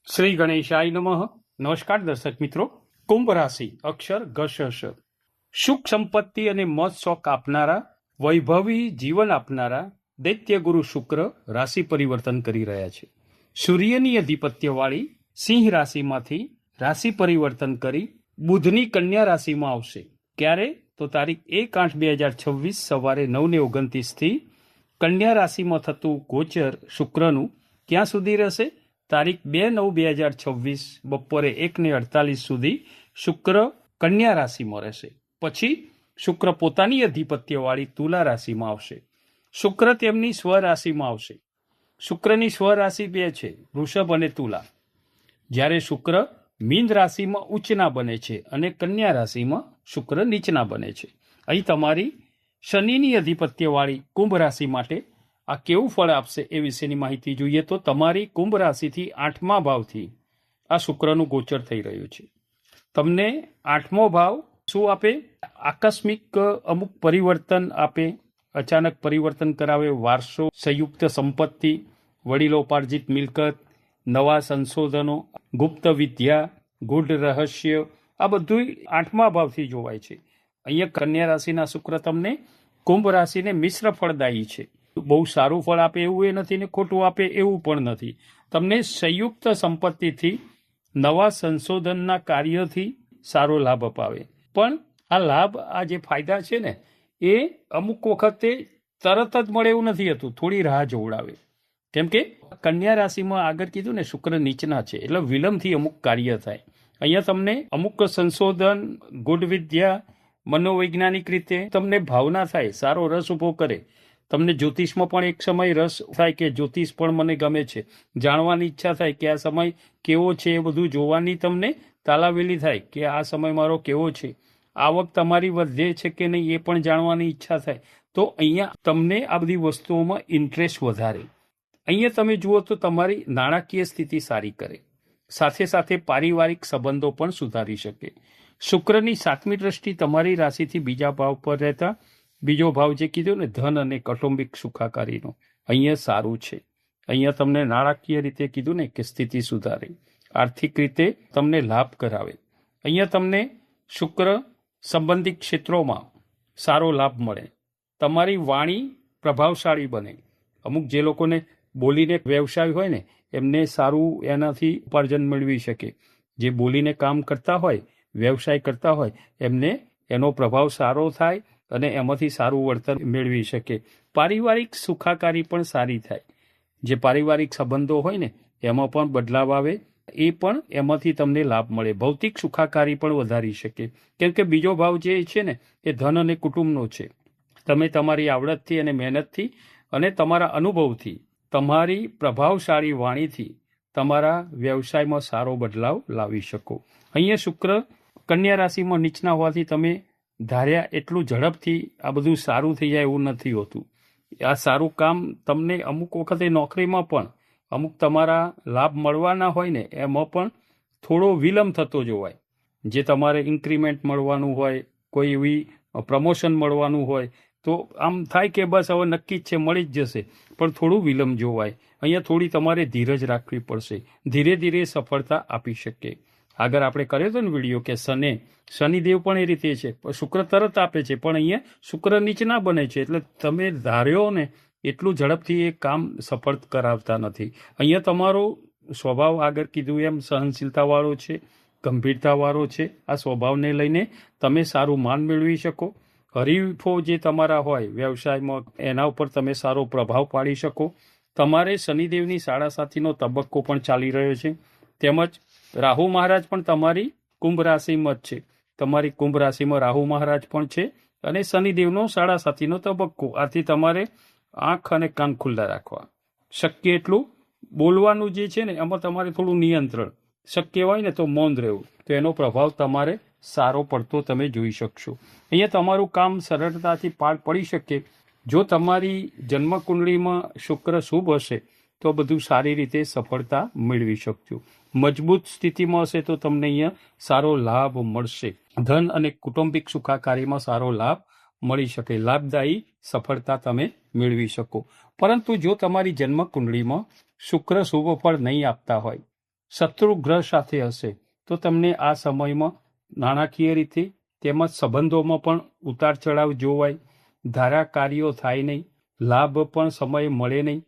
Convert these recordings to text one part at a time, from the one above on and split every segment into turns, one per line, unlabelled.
શ્રી ગણેશાય નમઃ. નમસ્કાર દર્શક મિત્રો. કુંભ રાશિ, અક્ષર ગશ. સુખ સંપત્તિ અને મોજ શોખ આપનારા, વૈભવી જીવન આપનારા દૈત્ય ગુરુ શુક્ર રાશિ પરિવર્તન કરી રહ્યા છે. સૂર્યની અધિપત્યવાળી સિંહ રાશિમાંથી રાશિ પરિવર્તન કરી બુધની કન્યા રાશિમાં આવશે. ક્યારે? તો તારીખ 1/8/2026 સવારે 9:29 થી કન્યા રાશિમાં થતું ગોચર શુક્રનું ક્યાં સુધી રહેશે? તારીખ 2/9/2026 બપોરે 1:48 સુધી શુક્ર કન્યા રાશિમાં રહેશે. પછી શુક્ર પોતાની અધિપત્યવાળી તુલા રાશિમાં આવશે. શુક્ર તેમની સ્વરાશિમાં આવશે. શુક્રની સ્વરાશિ બે છે, વૃષભ અને તુલા. જ્યારે શુક્ર મીન રાશિમાં ઉચ્ચના બને છે અને કન્યા રાશિમાં શુક્ર નીચના બને છે. અહીં તમારી શનિની અધિપત્યવાળી કુંભ રાશિ માટે આ કેવું ફળ આપશે એ વિશેની માહિતી જોઈએ તો તમારી કુંભ રાશિથી 8મા ભાવથી આ શુક્રનું ગોચર થઈ રહ્યું છે. તમને 8મો ભાવ શું આપે? આકસ્મિક અમુક પરિવર્તન આપે, અચાનક પરિવર્તન કરાવે, વારસો, સંયુક્ત સંપત્તિ, વડીલોપાર્જિત મિલકત, નવા સંશોધનો, ગુપ્ત વિદ્યા, ગૂઢ રહસ્ય, આ બધું 8મા ભાવથી જોવાય છે. અહીંયા કન્યા રાશિના શુક્ર તમને કુંભ રાશિને મિશ્ર ફળદાયી છે. બહુ સારું ફળ આપે એવું એ નથી ને ખોટું આપે એવું પણ નથી. તમને સંયુક્ત સંપત્તિથી, નવા સંશોધનના કાર્યથી સારો લાભ અપાવે. પણ આ લાભ, આ જે ફાયદા છે ને એ અમુક વખતે તરત જ મળે એવું નથી હતું, થોડી રાહ જોવડાવે. કેમ કે કન્યા રાશિમાં આગળ કીધું ને શુક્ર નીચના છે એટલે વિલંબથી અમુક કાર્ય થાય. અહીંયા તમને અમુક સંશોધન, ગૂઢ વિદ્યા, મનોવૈજ્ઞાનિક રીતે તમને ભાવના થાય, સારો રસ ઉભો કરે. તમને જ્યોતિષમાં પણ એક સમય રસ થાય કે જ્યોતિષ પણ મને ગમે છે, જાણવાની ઈચ્છા થાય કે આ સમય કેવો છે, એ બધું જોવાની તમને તાલાવેલી થાય કે આ સમય મારો કેવો છે, આવક તમારી વધે છે કે નહીં એ પણ જાણવાની ઈચ્છા થાય. તો અહીંયા તમને આ બધી વસ્તુઓમાં ઇન્ટરેસ્ટ વધારે. અહીંયા તમે જુઓ તો તમારી નાણાકીય સ્થિતિ સારી કરે, સાથે સાથે પારિવારિક સંબંધો પણ સુધારી શકે. શુક્રની 7મી દ્રષ્ટિ તમારી રાશિથી બીજા ભાવ પર રહેતા, બીજો ભાવ જે કીધો ને ધન અને કૌટુંબિક સુખાકારીનો, અહીંયા સારું છે. અહીંયા તમને નાણાકીય રીતે કીધું ને કે સ્થિતિ સુધારે, આર્થિક રીતે તમને લાભ કરાવે. અહીંયા તમને શુક્ર સંબંધિત ક્ષેત્રોમાં સારો લાભ મળે. તમારી વાણી પ્રભાવશાળી બને. અમુક જે લોકોને બોલીને વ્યવસાય હોય ને એમને સારું એનાથી ઉપાર્જન મેળવી શકે. જે બોલીને કામ કરતા હોય, વ્યવસાય કરતા હોય, એમને એનો પ્રભાવ સારો થાય અને એમાંથી સારું વળતર મેળવી શકે. પારિવારિક સુખાકારી પણ સારી થાય. જે પારિવારિક સંબંધો હોય ને એમાં પણ બદલાવ આવે, એ પણ એમાંથી તમને લાભ મળે. ભૌતિક સુખાકારી પણ વધારી શકે. કેમ કે બીજો ભાવ જે છે ને એ ધન અને કુટુંબનો છે. તમે તમારી આવડતથી અને મહેનતથી અને તમારા અનુભવથી, તમારી પ્રભાવશાળી વાણીથી તમારા વ્યવસાયમાં સારો બદલાવ લાવી શકો. અહીંયા શુક્ર કન્યા રાશિમાં નીચના હોવાથી તમે ધાર્યા એટલું ઝડપથી આ બધું સારું થઈ જાય એવું નથી હોતું. આ સારું કામ તમને અમુક વખતે નોકરીમાં પણ અમુક તમારા લાભ મળવાના હોય ને એમાં પણ થોડો વિલંબ થતો જોવાય. જે તમારે ઇન્ક્રીમેન્ટ મળવાનું હોય, કોઈ એવી પ્રમોશન મળવાનું હોય તો આમ થાય કે બસ હવે નક્કી જ છે, મળી જ જશે, પણ થોડું વિલંબ જોવાય. અહીંયા થોડી તમારે ધીરજ રાખવી પડશે. ધીરે ધીરે સફળતા આપી શકે. આગળ આપણે કર્યો હતો ને વિડીયો કે શનિદેવ પણ એ રીતે છે, શુક્ર તરત આપે છે, પણ અહીંયા શુક્ર નીચના બને છે એટલે તમે ધાર્યો ને એટલું ઝડપથી એ કામ સફળ કરાવતા નથી. અહીંયા તમારો સ્વભાવ આગળ કીધું એમ સહનશીલતાવાળો છે, ગંભીરતાવાળો છે. આ સ્વભાવને લઈને તમે સારું માન મેળવી શકો. હરીફો જે તમારા હોય વ્યવસાયમાં એના ઉપર તમે સારો પ્રભાવ પાડી શકો. તમારે શનિદેવની સાડાસાતીનો તબક્કો પણ ચાલી રહ્યો છે. તેમજ રાહુ મહારાજ પણ તમારી કુંભ રાશિમાં જ છે. તમારી કુંભ રાશિમાં રાહુ મહારાજ પણ છે અને શનિદેવનો સાડાસાતીનો તબક્કો. આથી તમારે આંખ અને કાન ખુલ્લા રાખવા. શક્ય એટલું બોલવાનું જે છે ને એમાં તમારે થોડું નિયંત્રણ. શક્ય હોય ને તો મૌન રહેવું, તો એનો પ્રભાવ તમારે સારો પડતો તમે જોઈ શકશો. અહીંયા તમારું કામ સરળતાથી પાર પડી શકે. જો તમારી જન્મકુંડળીમાં શુક્ર શુભ હશે તો બધું સારી રીતે સફળતા મેળવી શકજો. મજબૂત સ્થિતિમાં હશે તો તમને અહીંયા સારો લાભ મળશે. ધન અને કૌટુંબિક સુખાકારીમાં સારો લાભ મળી શકે. લાભદાયી સફળતા તમે મેળવી શકો. પરંતુ જો તમારી જન્મ કુંડળીમાં શુક્ર શુભ ફળ નહીં આપતા હોય, શત્રુ ગ્રહ સાથે હશે તો તમને આ સમયમાં નાણાકીય રીતે તેમજ સંબંધોમાં પણ ઉતાર ચઢાવ જોવાય, ધારા કાર્યો થાય નહીં, લાભ પણ સમય મળે નહીં,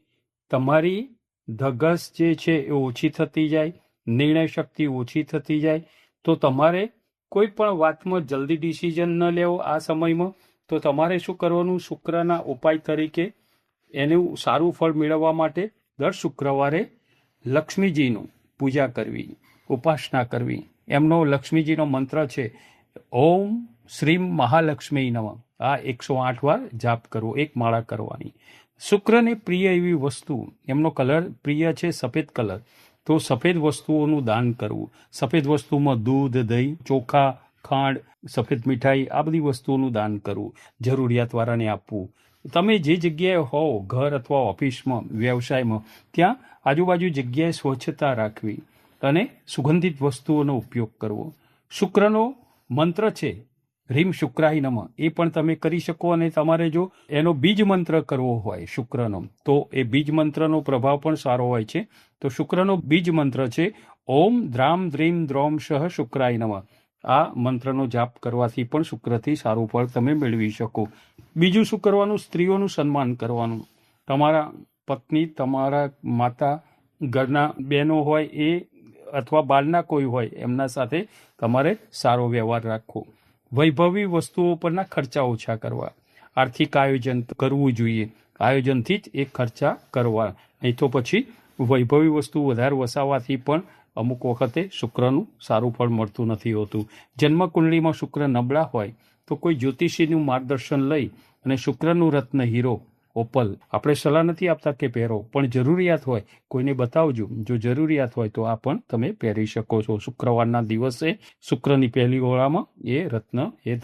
તમારી ધગસ જે છે એ ઓછી થતી જાય, નિર્ણય શક્તિ ઓછી થતી જાય. તો તમારે કોઈ પણ વાતમાં જલ્દી ડિસિઝન ન લેવો આ સમયમાં. તો તમારે શું કરવાનું? શુક્રના ઉપાય તરીકે એનું સારું ફળ મેળવવા માટે દર શુક્રવારે લક્ષ્મીજીનું પૂજા કરવી, ઉપાસના કરવી. એમનો લક્ષ્મીજીનો મંત્ર છે ઓમ શ્રીમ મહાલક્ષ્મી નમઃ. આ 108 વાર જાપ કરવો, એક માળા કરવાની. શુક્રને પ્રિય એવી વસ્તુ, એમનો કલર પ્રિય છે સફેદ કલર, તો સફેદ વસ્તુઓનું દાન કરવું. સફેદ વસ્તુમાં દૂધ, દહીં, ચોખા, ખાંડ, સફેદ મીઠાઈ, આ બધી વસ્તુઓનું દાન કરવું, જરૂરિયાતવાળાને આપવું. તમે જે જગ્યાએ હોવ, ઘર અથવા ઓફિસમાં, વ્યવસાયમાં, ત્યાં આજુબાજુ જગ્યાએ સ્વચ્છતા રાખવી અને સુગંધિત વસ્તુઓનો ઉપયોગ કરવો. શુક્રનો મંત્ર છે રીમ શુક્રાય નમઃ, એ પણ તમે કરી શકો. અને તમારે જો એનો બીજ મંત્ર કરવો હોય શુક્રનો, તો એ બીજ મંત્રનો પ્રભાવ પણ સારો હોય છે. તો શુક્રનો બીજ મંત્ર છે ઓમ દ્રામ દ્રીમ દ્રોમ શઃ શુક્રાય નમઃ. આ મંત્રનો જાપ કરવાથી પણ શુક્રથી સારું ફળ તમે મેળવી શકો. બીજું શું કરવાનું? સ્ત્રીઓનું સન્માન કરવાનું. તમારા પત્ની, તમારા માતા, ઘરના બહેનો હોય એ અથવા બાળના કોઈ હોય એમના સાથે તમારે સારો વ્યવહાર રાખવો. વૈભવી વસ્તુઓ પરના ખર્ચા ઓછા કરવા. આર્થિક આયોજન કરવું જોઈએ. આયોજનથી જ એ ખર્ચા કરવા, નહીં તો પછી વૈભવી વસ્તુ વધારે વસાવવાથી પણ અમુક વખતે શુક્રનું સારું ફળ મળતું નથી હોતું. જન્મકુંડળીમાં શુક્ર નબળા હોય તો કોઈ જ્યોતિષીનું માર્ગદર્શન લઈ અને શુક્રનું રત્ન હીરો ઓપલ, આપણે સલાહ નથી આપતા કે પહેરો, પણ જરૂરિયાત હોય કોઈને બતાવજો. જો જરૂરિયાત હોય તો આ પણ તમે પહેરી શકો છો. શુક્રવારના દિવસે શુક્રની પહેલી ઓળામાં એ રત્ન એ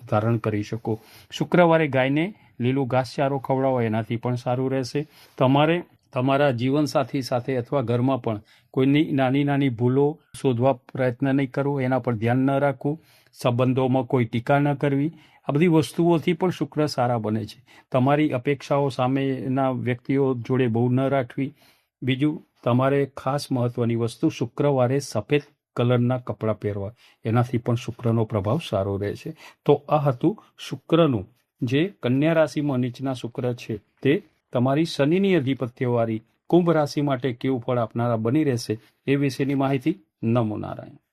ધારણ કરી શકો. શુક્રવારે ગાયને લીલું ઘાસચારો ખવડાવો, એનાથી પણ સારું રહેશે. તમારે તમારા જીવનસાથી સાથે અથવા ઘરમાં પણ કોઈની નાની નાની ભૂલો શોધવા પ્રયત્ન નહીં કરવો, એના પર ધ્યાન ન રાખવું. સંબંધોમાં કોઈ ટીકા ન કરવી. આ બધી વસ્તુઓથી પણ શુક્ર સારા બને છે. તમારી અપેક્ષાઓ સામેના વ્યક્તિઓ જોડે બહુ ન રાખવી. બીજું, તમારે ખાસ મહત્વની વસ્તુ, શુક્રવારે સફેદ કલરના કપડાં પહેરવા, એનાથી પણ શુક્રનો પ્રભાવ સારો રહે છે. તો આ હતું શુક્રનું, જે કન્યા રાશિમાં નીચના શુક્ર છે તે તમારી શનિની અધિપત્યવાળી કુંભ રાશિ માટે કેવું ફળ આપનારા બની રહેશે એ વિશેની માહિતી. નમો નારાયણ.